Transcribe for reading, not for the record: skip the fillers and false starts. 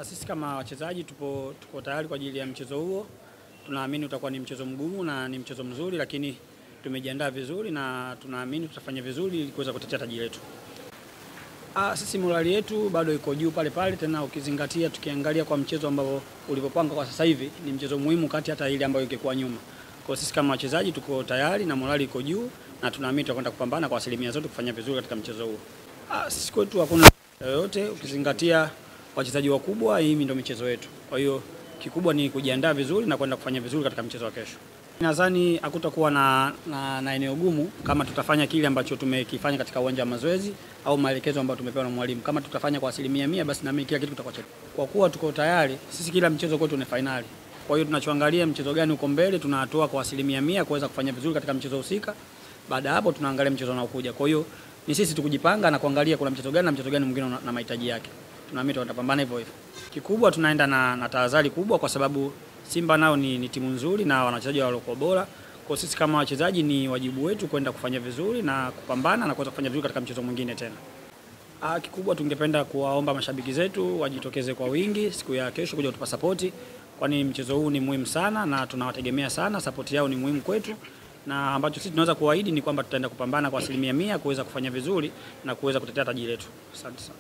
Sisi kama wachezaji tuko tayari kwa ajili ya mchezo huo. Tunaamini utakuwa ni mchezo mgumu na ni mchezo mzuri, lakini tumejiandaa vizuri na tunaamini tutafanya vizuri ili kuweza kutetea taji letu. Sisi morali yetu bado iko juu pale pale, tena ukizingatia tukiangalia kwa mchezo ambao ulipopanga kwa sasa hivi ni mchezo muhimu kati hata ile ambayo ingekuwa nyuma. Kwa sisi kama wachezaji tuko tayari na morali iko juu na tunaamini tutakwenda kupambana kwa asilimia zote kufanya vizuri katika mchezo huo. Sisi kwetu hakuna yoyote, ukizingatia wachezaji wakubwa, hii ndio michezo yetu. Kwa hiyo kikubwa ni kujiandaa vizuri na kwenda kufanya vizuri katika mchezo wa kesho. Nadhani hakutakuwa na eneo gumu kama tutafanya kile ambacho tumekifanya katika uwanja wa mazoezi au maelekezo ambayo tumepewa na mwalimu. Kama tutafanya kwa asilimia 100, basi naamini kila kitu kitakuwa chetu. Kwa kuwa tuko tayari, sisi kila mchezo kwetu ni finali. Kwa hiyo tunachoangalia mchezo gani uko mbele, tunatoa kwa asilimia 100 kuweza kufanya vizuri katika mchezo husika. Baada ya hapo tunaangalia mchezo unaokuja. Kwa hiyo ni sisi tukujipanga na kuangalia kuna mchezo gani na mchezo gani mwingine na mahitaji yake. Tunaamini tutapambana hivyo hivyo. Kikubwa tunaenda na tahadhari kubwa kwa sababu Simba nao ni timu nzuri na wanachezaji walio bora. Kwa sisi kama wachezaji ni wajibu wetu kwenda kufanya vizuri na kupambana na kuweza kufanya vizuri katika mchezo mwingine tena. Kikubwa tungependa kuwaomba mashabiki zetu wajitokeze kwa wingi siku ya kesho kuja kutupa support, kwani mchezo huu ni muhimu sana na tunawategemea sana, support yao ni muhimu kwetu. Na ambacho sisi tunaweza kuahidi ni kwamba tutaenda kupambana kwa asilimia 100 kuweza kufanya vizuri na kuweza kutetea taji letu. Asante sana.